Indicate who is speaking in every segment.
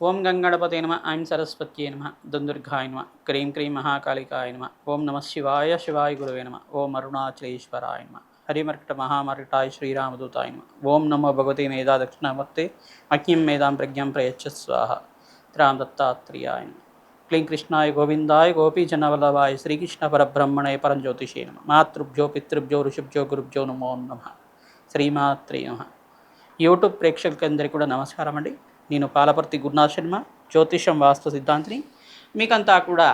Speaker 1: ఓం గంగణపతే నమ ఐం సరస్వత్యే నమ దుందుర్గాయ నమ క్రీం క్రీం మహాకాళికాయ నమ ఓం నమ శివాయ శివాయ గురువే నమ ఓం అరుణాచలేశ్వరాయ నమ హరిమర్కట మహామర్కటాయ శ్రీరామదూతాయ నమ ఓం నమో భగవతే మేధా దక్షిణామూర్తే అజ్ఞం మేధాం ప్రజ్ఞం ప్రయచ్చ స్వాహ రామ దత్తాత్రేయాయ నమ క్లీం కృష్ణాయ గోవిందాయ గోపీజనవల్లభాయ శ్రీకృష్ణ పరబ్రహ్మణే పరంజ్యోతిషే నమ మాతృభ్యో పితృభ్యో ఋషిభ్యో గురుభ్యో నమో నమ శ్రీమాత్రే నమ. యూట్యూబ్ ప్రేక్షకులందరికీ కూడా నమస్కారం అండి. నేను పాలపర్తి గురునాథ్ శర్మ, జ్యోతిషం వాస్తు సిద్ధాంతిని. మీకంతా కూడా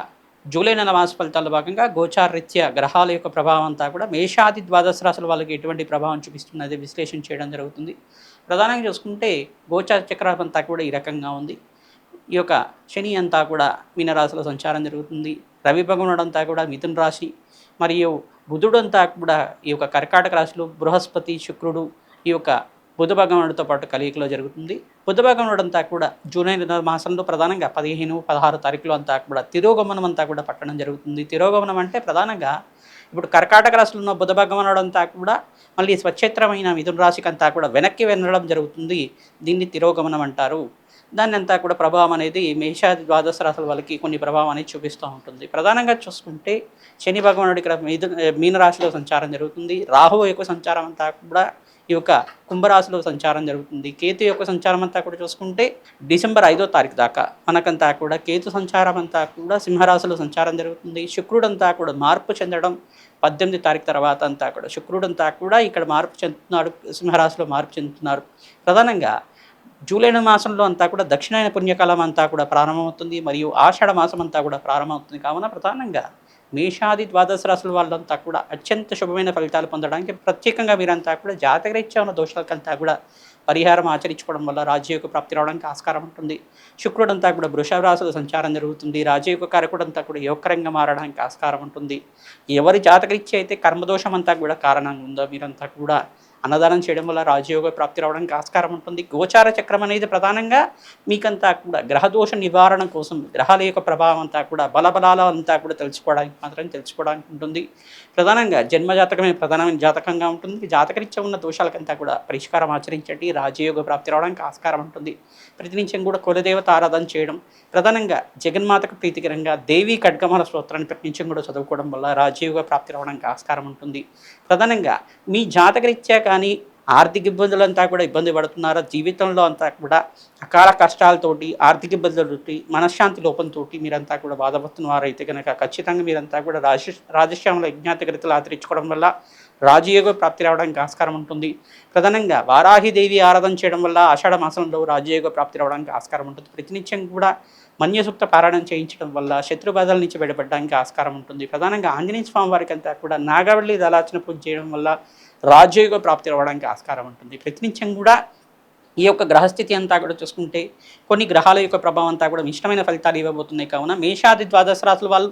Speaker 1: జూలై నెల మాస ఫలితాల్లో భాగంగా గోచారరీత్యా గ్రహాల యొక్క ప్రభావం అంతా కూడా మేషాది ద్వాదశ రాశుల వాళ్ళకి ఎటువంటి ప్రభావం చూపిస్తున్నది విశ్లేషణ చేయడం జరుగుతుంది. ప్రధానంగా చూసుకుంటే గోచార చక్రం అంతా కూడా ఈ రకంగా ఉంది. ఈ యొక్క శని అంతా కూడా మీనరాశిలో సంచారం జరుగుతుంది. రవి భగవానుడు అంతా కూడా మిథున రాశి, మరియు బుధుడు అంతా కూడా ఈ యొక్క కర్కాటక రాశిలో, బృహస్పతి శుక్రుడు ఈ యొక్క బుధ భగవానుడితో పాటు కలియికలో జరుగుతుంది. బుధ భగవానుడు అంతా కూడా జూలై మాసంలో ప్రధానంగా 15, 16 తారీఖులో అంతా కూడా తిరోగమనం అంతా కూడా పట్టడం జరుగుతుంది. తిరోగమనం అంటే ప్రధానంగా ఇప్పుడు కర్కాటక రాశిలో ఉన్న బుధ భగవానుడు అంతా కూడా మళ్ళీ స్వచ్ఛేత్రమైన మిథున రాశికి అంతా కూడా వెనక్కి వెళ్ళడం జరుగుతుంది. దీన్ని తిరోగమనం అంటారు. దాన్ని అంతా కూడా ప్రభావం అనేది మేషాది ద్వాదశ రాశుల వాళ్ళకి కొన్ని ప్రభావం అనేది చూపిస్తూ ఉంటుంది. ప్రధానంగా చూసుకుంటే శని భగవానుడు ఇక్కడ మీనరాశిలో సంచారం జరుగుతుంది. రాహువు యొక్క సంచారం అంతా కూడా ఈ యొక్క కుంభరాశిలో సంచారం జరుగుతుంది. కేతు యొక్క సంచారం అంతా కూడా చూసుకుంటే డిసెంబర్ 5వ తారీఖు దాకా మనకంతా కూడా కేతు సంచారం అంతా కూడా సింహరాశిలో సంచారం జరుగుతుంది. శుక్రుడంతా కూడా మార్పు చెందడం 18 తారీఖు తర్వాత అంతా కూడా శుక్రుడంతా కూడా ఇక్కడ మార్పు చెందుతున్నాడు, సింహరాశిలో మార్పు చెందుతున్నారు. ప్రధానంగా జూలై మాసంలో అంతా కూడా దక్షిణాయన పుణ్యకాలం అంతా కూడా ప్రారంభమవుతుంది, మరియు ఆషాఢ మాసం అంతా కూడా ప్రారంభమవుతుంది. కావున ప్రధానంగా మేషాది ద్వాదశ రాశుల వాళ్ళంతా కూడా అత్యంత శుభమైన ఫలితాలు పొందడానికి ప్రత్యేకంగా మీరంతా కూడా జాతకరీత్యా ఉన్న దోషాలకంతా కూడా పరిహారం ఆచరించుకోవడం వల్ల రాజయోగ ప్రాప్తి రావడానికి ఆస్కారం ఉంటుంది. శుక్రుడంతా కూడా వృషభ రాశుల సంచారం జరుగుతుంది. రాజయోగ కారకుడంతా కూడా యోగకరంగా మారడానికి ఆస్కారం ఉంటుంది. ఎవరి జాతకరీత్యా అయితే కర్మదోషం అంతా కూడా కారణంగా ఉందో మీరంతా కూడా అన్నదానం చేయడం వల్ల రాజయోగ ప్రాప్తి రావడానికి ఆస్కారం ఉంటుంది. గోచార చక్రం అనేది ప్రధానంగా మీకంతా కూడా గ్రహదోష నివారణ కోసం, గ్రహాల యొక్క ప్రభావం అంతా కూడా బలబలాల అంతా కూడా తెలుసుకోవడానికి ఉంటుంది. ప్రధానంగా జన్మజాతకమే ప్రధానమైన జాతకంగా ఉంటుంది. జాతకరీత్యా ఉన్న దోషాలకంతా కూడా పరిష్కారం ఆచరించండి, రాజయోగ ప్రాప్తి రావడానికి ఆస్కారం ఉంటుంది. ప్రతినిత్యం కూడా కులదేవత ఆరాధన చేయడం, ప్రధానంగా జగన్మాతకు ప్రీతికరంగా దేవీ ఖడ్గమాల స్తోత్రాన్ని ప్రతినిత్యం కూడా చదువుకోవడం వల్ల రాజయోగ ప్రాప్తి రావడానికి ఆస్కారం ఉంటుంది. ప్రధానంగా మీ జాతకరీత్యా కానీ ఆర్థిక ఇబ్బందులంతా కూడా ఇబ్బంది పడుతున్నారా, జీవితంలో అంతా కూడా అకాల కష్టాలతోటి, ఆర్థిక ఇబ్బందులతోటి, మనశ్శాంతి లోపంతో మీరంతా కూడా బాధపడుతున్న వారైతే కనుక ఖచ్చితంగా మీరంతా కూడా రాజశ్యామల యజ్ఞాతగరితలు ఆచరించుకోవడం వల్ల రాజయోగ ప్రాప్తి రావడానికి ఆస్కారం ఉంటుంది. ప్రధానంగా వారాహిదేవి ఆరాధన చేయడం వల్ల ఆషాఢ మాసంలో రాజయోగ ప్రాప్తి రావడానికి ఆస్కారం ఉంటుంది. ప్రతినిత్యం కూడా మన్యసూక్త పారాయణం చేయించడం వల్ల శత్రుబాధల నుంచి బయటపడడానికి ఆస్కారం ఉంటుంది. ప్రధానంగా ఆంజనేయ స్వామి వారికి అంతా కూడా నాగవల్లి దళార్చన పూజ చేయడం వల్ల రాజయోగ ప్రాప్తి రావడానికి ఆస్కారం ఉంటుంది. ప్రతినిత్యం కూడా ఈ యొక్క గ్రహస్థితి అంతా కూడా చూసుకుంటే కొన్ని గ్రహాల యొక్క ప్రభావం అంతా కూడా ఇష్టమైన ఫలితాలు ఇవ్వబోతున్నాయి. కావున మేషాది ద్వాదశ రాశుల వాళ్ళు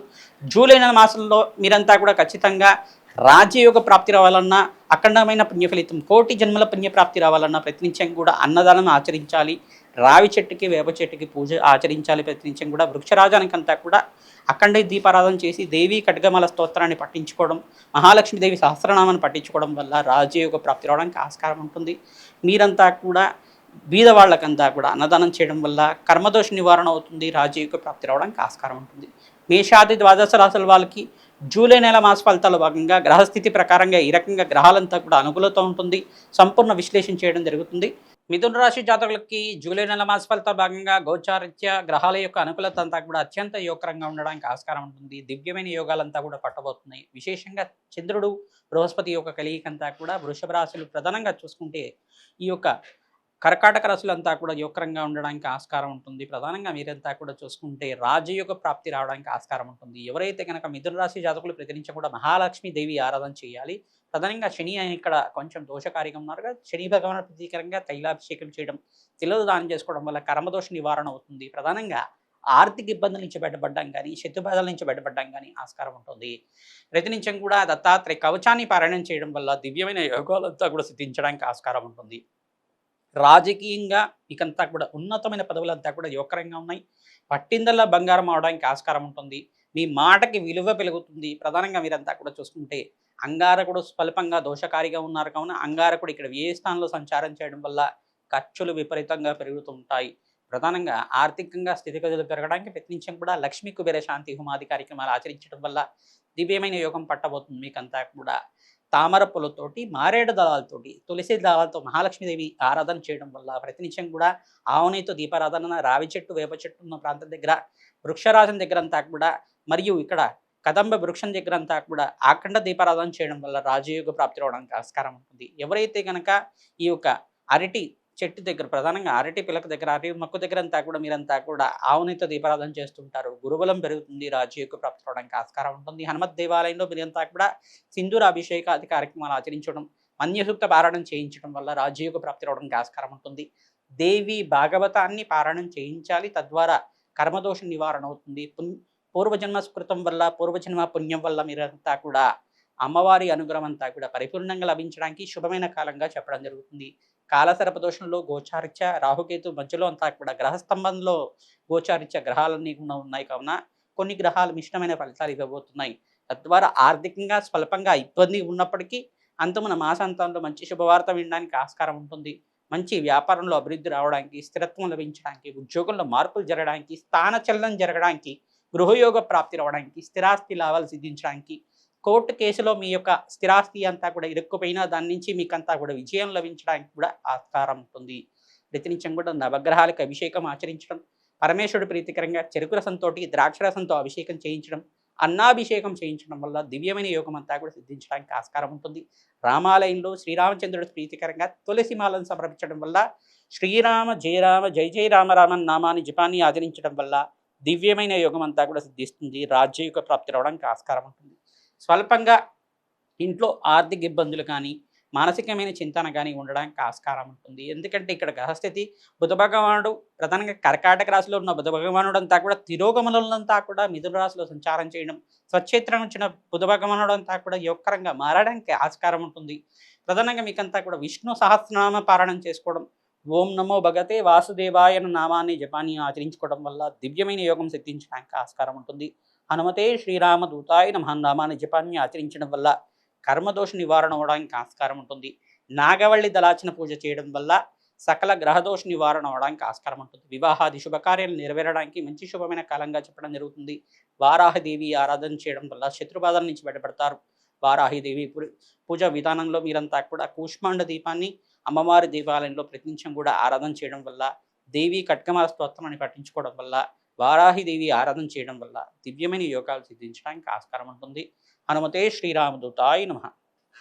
Speaker 1: జూలై నెల మాసంలో మీరంతా కూడా ఖచ్చితంగా రాజయోగ ప్రాప్తి రావాలన్నా, అఖండమైన పుణ్యఫలితం, కోటి జన్మల పుణ్యప్రాప్తి రావాలన్నా ప్రతినిత్యం కూడా అన్నదానం ఆచరించాలి. రావి చెట్టుకి, వేప చెట్టుకి పూజ ఆచరించాలి. ప్రతినిత్యం కూడా వృక్షరాజానికంతా కూడా అఖండ దీపారాధన చేసి దేవీ ఖడ్గమాల స్తోత్రాన్ని పఠించుకోవడం, మహాలక్ష్మీదేవి సహస్రనామాన్ని పఠించుకోవడం వల్ల రాజయోగ ప్రాప్తి రావడానికి ఆస్కారం ఉంటుంది. మీరంతా కూడా బీదవాళ్ళకంతా కూడా అన్నదానం చేయడం వల్ల కర్మదోష నివారణ అవుతుంది, రాజయోగ ప్రాప్తి రావడానికి ఆస్కారం ఉంటుంది. మేషాది ద్వాదశ రాశుల వాళ్ళకి జూలై నెల మాస ఫలితాల భాగంగా గ్రహస్థితి ప్రకారంగా ఈ రకంగా గ్రహాలంతా కూడా అనుకూలత ఉంటుంది. సంపూర్ణ విశ్లేషణ చేయడం జరుగుతుంది. మిథున రాశి జాతకులకి జూలై నెల మాస ఫలితాల భాగంగా గోచారీత్యా గ్రహాల యొక్క అనుకూలత అంతా కూడా అత్యంత యోగకరంగా ఉండడానికి ఆస్కారం ఉంటుంది. దివ్యమైన యోగాలంతా కూడా పట్టబోతున్నాయి. విశేషంగా చంద్రుడు బృహస్పతి యొక్క కలియికంతా కూడా వృషభ రాశులు ప్రధానంగా చూసుకుంటే ఈ యొక్క కర్కాటక రాశులంతా కూడా యోగకరంగా ఉండడానికి ఆస్కారం ఉంటుంది. ప్రధానంగా మీరంతా కూడా చూసుకుంటే రాజయోగ ప్రాప్తి రావడానికి ఆస్కారం ఉంటుంది. ఎవరైతే కనుక మిథున రాశి జాతకులు ప్రతినిత్యం కూడా మహాలక్ష్మి దేవి ఆరాధన చేయాలి. ప్రధానంగా శని ఇక్కడ కొంచెం దోషకారిగా ఉన్నారుగా, శని భగవాన్ ప్రతీకరంగా తైలాభిషేకం చేయడం, తిలలు దానం చేసుకోవడం వల్ల కర్మదోష నివారణ అవుతుంది. ప్రధానంగా ఆర్థిక ఇబ్బందుల నుంచి బయటపడడం కానీ, శత్రుబాధల నుంచి బయటపడడం కానీ ఆస్కారం ఉంటుంది. ప్రతినిత్యం కూడా దత్తాత్రేయ కవచాన్ని పారాయణం చేయడం వల్ల దివ్యమైన యోగాలంతా కూడా సిద్ధించడానికి ఆస్కారం ఉంటుంది. రాజకీయంగా మీకంతా కూడా ఉన్నతమైన పదవులంతా కూడా యోగకరంగా ఉన్నాయి. పట్టిందల్లా బంగారం అవడానికి ఆస్కారం ఉంటుంది. మీ మాటకి విలువ పెరుగుతుంది. ప్రధానంగా మీరంతా కూడా చూసుకుంటే అంగారకుడు స్వల్పంగా దోషకారిగా ఉన్నారు కావున అంగారకుడు ఇక్కడ వ్యయ స్థానంలో సంచారం చేయడం వల్ల ఖర్చులు విపరీతంగా పెరుగుతుంటాయి. ప్రధానంగా ఆర్థికంగా స్థితిగతులు పెరగడానికి ప్రతినిత్యం కూడా లక్ష్మీ కుబేర శాంతి హోమాది కార్యక్రమాలు ఆచరించడం వల్ల దివ్యమైన యోగం పట్టబోతుంది. మీకంతా కూడా తామర పూలతోటి, మారేడు దళాలతోటి, తులసి దళాలతో మహాలక్ష్మీదేవి ఆరాధన చేయడం వల్ల ప్రతినిత్యం కూడా ఆవునేతో దీపారాధన, రావి చెట్టు, వేప చెట్టు ఉన్న ప్రాంతం దగ్గర, వృక్షరాజం దగ్గర అంతా కూడా, మరియు ఇక్కడ కదంబ వృక్షం దగ్గర అంతా కూడా ఆఖండ దీపారాధన చేయడం వల్ల రాజయోగ ప్రాప్తి రావడానికి ఆస్కారం ఉంటుంది. ఎవరైతే కనుక ఈ యొక్క అరటి చెట్టు దగ్గర, ప్రధానంగా అరటి పిలక దగ్గర, అరటి మొక్క దగ్గర అంతా కూడా మీరంతా కూడా ఆవునితో దీపారాధన చేస్తుంటారు. గురుబలం పెరుగుతుంది, రాజయోగ ప్రాప్తి రావడానికి ఆస్కారం ఉంటుంది. హనుమత్ దేవాలయంలో మీరంతా కూడా సింధూర అభిషేకాది కార్యక్రమాలు ఆచరించడం, మన్యసూక్త పారాయణం చేయించడం వల్ల రాజయోగ ప్రాప్తి రావడానికి ఆస్కారం ఉంటుంది. దేవి భాగవతాన్ని పారాయణం చేయించాలి, తద్వారా కర్మదోష నివారణ అవుతుంది. పూర్వజన్మ స్మృతం వల్ల, పూర్వజన్మ పుణ్యం వల్ల మీరంతా కూడా అమ్మవారి అనుగ్రహం అంతా కూడా పరిపూర్ణంగా లభించడానికి శుభమైన కాలంగా చెప్పడం జరుగుతుంది. కాలసర్ప దోషంలో గోచారిత్య రాహుకేతు మధ్యలో అంతా కూడా గ్రహస్తంభంలో గోచారిత్య గ్రహాలన్నీ కూడా ఉన్నాయి కావున కొన్ని గ్రహాలు మిష్టమైన ఫలితాలు ఇవ్వబోతున్నాయి. తద్వారా ఆర్థికంగా స్వల్పంగా ఇబ్బంది ఉన్నప్పటికీ అంతమున మాసాంతంలో మంచి శుభవార్త వినడానికి ఆస్కారం ఉంటుంది. మంచి వ్యాపారంలో అభివృద్ధి రావడానికి, స్థిరత్వం లభించడానికి, ఉద్యోగంలో మార్పులు జరగడానికి, స్థానచలనం జరగడానికి, గృహయోగ ప్రాప్తి రావడానికి, స్థిరాస్తి లాభాలు సిద్ధించడానికి, కోర్టు కేసులో మీ యొక్క స్థిరాస్తి అంతా కూడా ఇరుక్కుపోయినా దాని నుంచి మీకంతా కూడా విజయం లభించడానికి కూడా ఆస్కారం ఉంటుంది. ప్రతినిత్యం కూడా నవగ్రహాలకు అభిషేకం ఆచరించడం, పరమేశ్వరుడు ప్రీతికరంగా చెరుకు రసంతో, ద్రాక్షరసంతో అభిషేకం చేయించడం, అన్నాభిషేకం చేయించడం వల్ల దివ్యమైన యోగం అంతా కూడా సిద్ధించడానికి ఆస్కారం ఉంటుంది. రామాలయంలో శ్రీరామచంద్రుడు ప్రీతికరంగా తులసి మాలను సమర్పించడం వల్ల, శ్రీరామ జయ రామ జయ జయ రామ రామ నామాన్ని జపాన్ని ఆచరించడం వల్ల దివ్యమైన యోగం అంతా కూడా సిద్ధిస్తుంది. రాజ్యయుగ ప్రాప్తి రావడానికి ఆస్కారం ఉంటుంది. స్వల్పంగా ఇంట్లో ఆర్థిక ఇబ్బందులు కానీ, మానసికమైన చింతన కానీ ఉండడానికి ఆస్కారం ఉంటుంది. ఎందుకంటే ఇక్కడ గ్రహస్థితి బుధ భగవానుడు ప్రధానంగా కర్కాటక రాశిలో ఉన్న బుధ భగవానుడు అంతా కూడా తిరోగమనంతా కూడా మిథున రాశిలో సంచారం చేయడం, స్వక్షేత్రం వచ్చిన బుధ భగవానుడు అంతా కూడా యోగకరంగా మారడానికి ఆస్కారం ఉంటుంది. ప్రధానంగా మీకంతా కూడా విష్ణు సహస్రనామ పారాయణం చేసుకోవడం, ఓం నమో భగతే వాసుదేవాయ నామాన్ని జపాన్ని ఆచరించుకోవడం వల్ల దివ్యమైన యోగం సిద్ధించడానికి ఆస్కారం ఉంటుంది. హనుమతే శ్రీరామ దూతాయ నమః నామాన్ని జపాన్ని ఆచరించడం వల్ల కర్మదోష నివారణ అవడానికి ఆస్కారం ఉంటుంది. నాగవల్లి దళార్చన పూజ చేయడం వల్ల సకల గ్రహదోష నివారణ అవడానికి ఆస్కారం ఉంటుంది. వివాహాది శుభకార్యాలు నెరవేరడానికి మంచి శుభమైన కాలంగా చెప్పడం జరుగుతుంది. వారాహిదేవి ఆరాధన చేయడం వల్ల శత్రుబాధల నుంచి బయటపడతారు. వారాహిదేవి పూజ విధానంలో మీరంతా కూడా కూష్మాండ దీపాన్ని అమ్మవారి దేవాలయంలో ప్రతినిత్యం కూడా ఆరాధన చేయడం వల్ల, దేవి కట్కమాల స్తోత్రాన్ని పఠించుకోవడం వల్ల, వారాహిదేవి ఆరాధన చేయడం వల్ల దివ్యమైన యోగాలు సిద్ధించడానికి ఆస్కారం ఉంటుంది. హనుమతే శ్రీరామదూతాయ నమః.